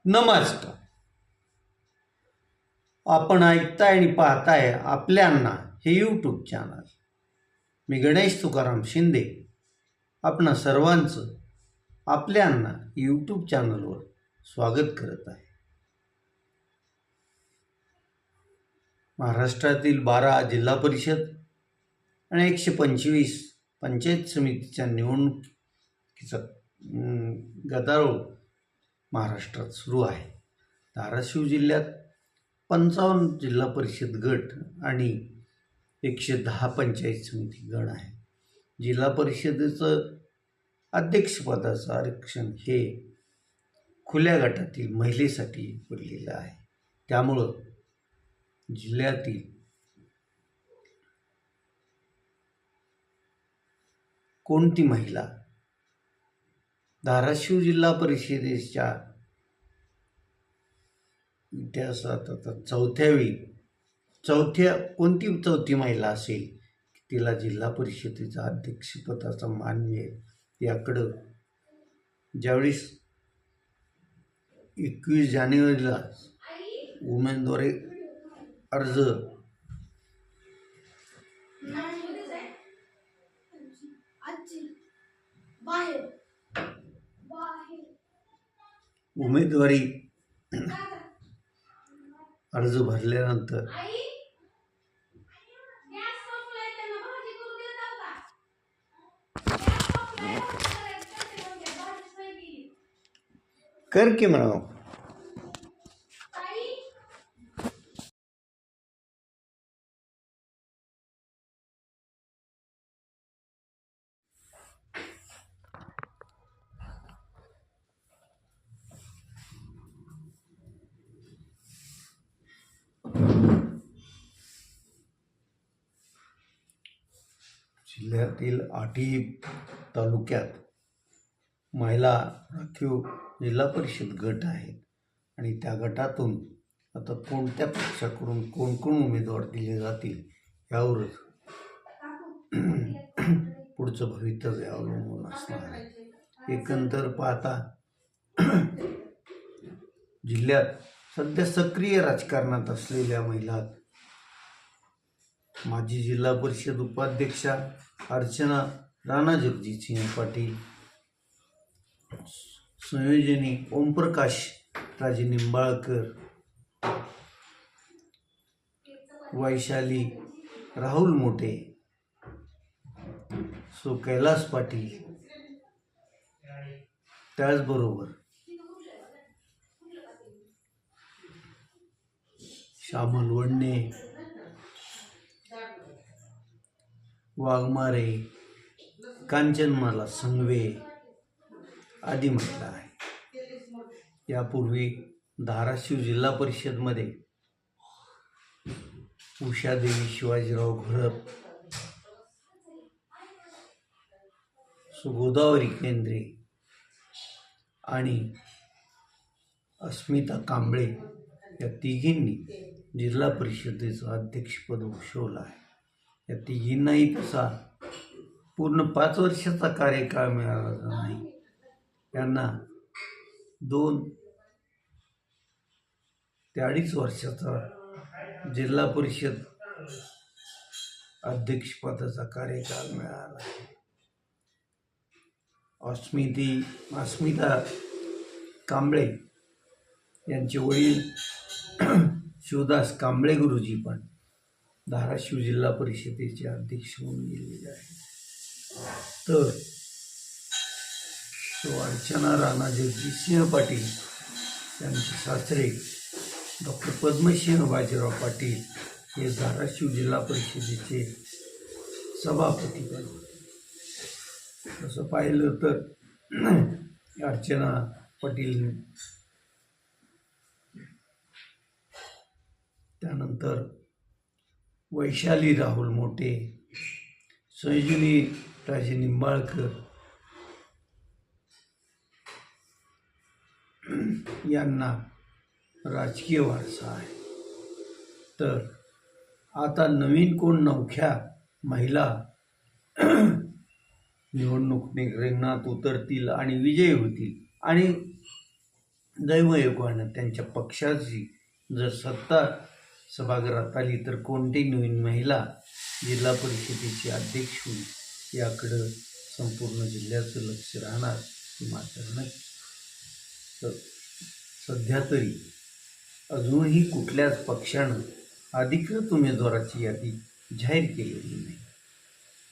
नमस्कार. आपण ऐकताय आणि पाहताय आपल्यांना हे यूट्यूब चॅनल. मी गणेश तुकाराम शिंदे आपणा सर्वांचं आपल्यांना यूट्यूब चॅनलवर स्वागत करत आहे. महाराष्ट्रातील 12 जिल्हा परिषद आणि 125 पंचायत समितीच्या निवडणुकीचा गदारोळ महाराष्ट्रात सुरू आहे. धाराशिव जिल्ह्यात 55 जिल्हा परिषद गट आणि 110 पंचायत समिती गण आहे. जिल्हा परिषदेचं अध्यक्षपदाचं आरक्षण हे खुल्या गटातील महिलेसाठी पडलेलं आहे. त्यामुळं जिल्ह्यातील कोणती महिला धाराशिव जिल्हा परिषदेच्या इतिहासात आता कोणती चौथी महिला असेल की तिला जिल्हा परिषदेचा अध्यक्षपदाचा मान मिळेल, याकडं ज्यावेळेस 21 जानेवारीला उमेदवारी अर्ज उमेदवारी अर्ज भरल्यानंतर कर की म्हणावं जिल्ह्यातील 8 तालुक्यात महिला राखीव जिल्हा परिषद गट आहेत आणि त्या गटातून आता कोणत्या पक्षाकडून कोण कोण उमेदवार दिले जातील यावरच पुढचं भवितव्य अवलंबून असणार आहे. एकंदर पाहता जिल्ह्यात सध्या सक्रिय राजकारणात असलेल्या महिला माजी जिल्हा परिषद उपाध्यक्षा अर्चना राणा जगजितसिंह पाटील, संयोजनी ओमप्रकाश राजे निंबाळकर, वैशाली राहुल मोठे, कैलास पाटील, त्याचबरोबर श्यामल वडणे, वाघमारे, कांचनमाला संघवे आदी महिला आहे. यापूर्वी धाराशिव जिल्हा परिषदमध्ये उषादेवी शिवाजीराव घोरप, गोदावरी केंद्रे आणि अस्मिता कांबळे या तिघींनी जिल्हा परिषदेचं अध्यक्षपद भूषवलं आहे. या तिघींनाही तसा पूर्ण 5 वर्षाचा कार्यकाळ मिळाला नाही. त्यांना 2 ते 2.5 वर्षाचा जिल्हा परिषद अध्यक्षपदाचा कार्यकाळ मिळाला आहे. अस्मिता कांबळे यांचे वडील शिवदास कांबळे गुरुजी पण धाराशिव जिल्हा परिषदेचे अध्यक्ष म्हणून गेलेले आहे. तर अर्चना राणा जगजितसिंह पाटील यांचे सासरे डॉक्टर पद्मसिंह बाजीराव पाटील हे धाराशिव जिल्हा परिषदेचे सभापती पण होते. तसं पाहिलं तर अर्चना पाटील त्यानंतर वैशाली राहुल मोठे, संयोजनी राजे निंबाळकर यांना राजकीय वारसा आहे. तर आता नवीन कोण नवख्या महिला निवडणूक रिंगणात उतरतील आणि विजयी होतील आणि दैवयोगानं त्यांच्या पक्षाची जर सत्ता सभागृहात आली तर कोणती नवीन महिला जिल्हा परिषदेची अध्यक्ष होईल याकडं संपूर्ण जिल्ह्याचं लक्ष राहणार ही मात्र नक्की. तर सध्या तरी अजूनही कुठल्याच पक्षानं अधिकृत उमेदवाराची यादी जाहीर केलेली नाही.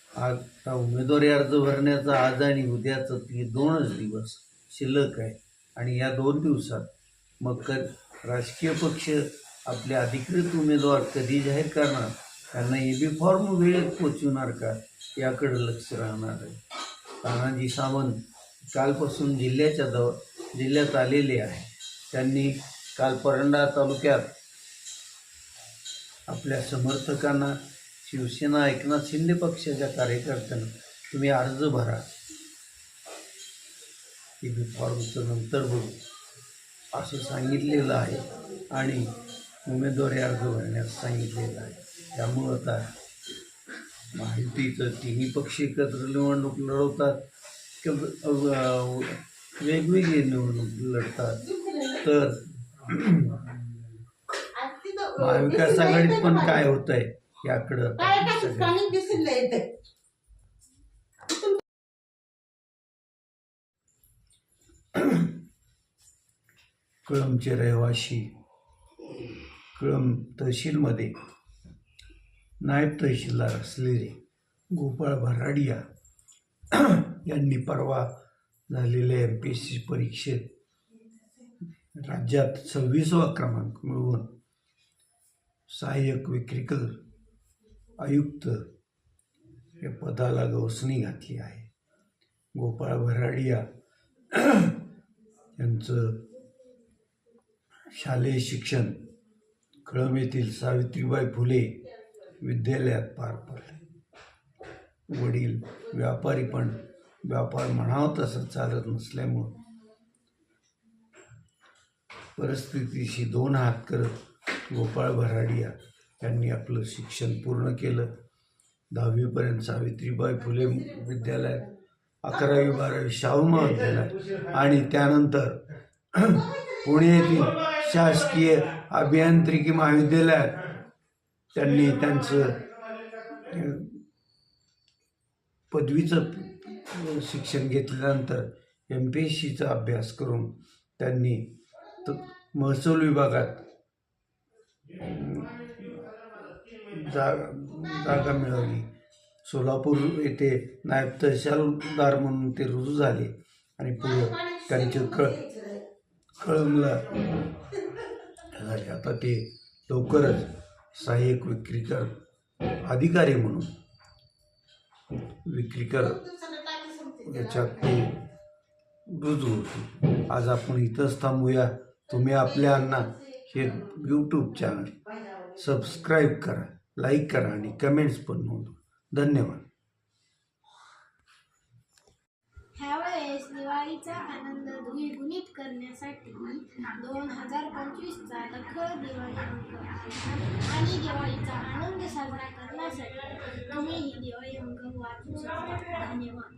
आता उमेदवारी अर्ज भरण्याचा आज आणि उद्याचं ते 2च दिवस शिल्लक आहे आणि या 2 दिवसात मग राजकीय पक्ष आपले अधिकृत उमेदवार कधी जाहीर करणार, त्यांना EB फॉर्म वेळेत पोचवणार का याकडे लक्ष राहणार आहे. तानाजी सावंत कालपासून जिल्ह्यात आलेले आहे. त्यांनी काल परंडा तालुक्यात आपल्या समर्थकांना शिवसेना एकनाथ शिंदे पक्षाच्या कार्यकर्त्यांना तुम्ही अर्ज भरा, EB फॉर्मचं नंतर बघू असं सांगितलेलं आहे आणि उमेदवारी अर्ज भरण्यास सांगितलेलं आहे. त्यामुळं आता महायुतीचं तिन्ही पक्ष एकत्र निवडणूक लढवतात किंवा वेगवेगळी निवडणूक लढतात. तर महाविकास आघाडीत पण काय होत आहे याकडं कळंबचे रहिवाशी कळंब तहसीलमध्ये नायब तहसीलदार असलेले गोपाळ भराडिया यांनी परवा झालेल्या MPSC परीक्षेत राज्यात 26वा क्रमांक मिळवून सहाय्यक विक्रीकर आयुक्त या पदाला गवसणी घातली आहे. गोपाळ भराडिया यांचं शालेय शिक्षण कळंब येथील सावित्रीबाई फुले विद्यालयात पार पडले. वडील व्यापारी पण व्यापार म्हणावं तसं चालत नसल्यामुळं परिस्थितीशी 2 हात करत गोपाळ भराडिया यांनी आपलं शिक्षण पूर्ण केलं. 10वीपर्यंत सावित्रीबाई फुले विद्यालयात, 11वी 12वी शाहू महाविद्यालयात आणि त्यानंतर पुणे येथील शासकीय अभियांत्रिकी महाविद्यालयात त्यांनी त्यांचं पदवीचं शिक्षण घेतल्यानंतर MPSCचा अभ्यास करून त्यांनी महसूल विभागात जागा मिळवली. सोलापूर येथे नायब तहसीलदार म्हणून ते रुजू झाले आणि पुढे त्यांचे कळंबला झाले. आता ते लवकरच सहाय्यक विक्रीकर अधिकारी म्हणून विक्रीकर याच्यात ते रुजू होते. आज आपण इथंच थांबूया. तुम्ही आपल्यांना हे YouTube चॅनल सबस्क्राईब करा, लाईक करा आणि कमेंट्स पण नोंदवा. धन्यवाद. ह्यावेळेस दिवाळीचा आनंद द्विगुणित करण्यासाठी 2025चा दखल दिवाळी अंक आणि दिवाळीचा आनंद साजरा करण्यासाठी तुम्ही ही दिवाळी अंक वाचू शकता. धन्यवाद.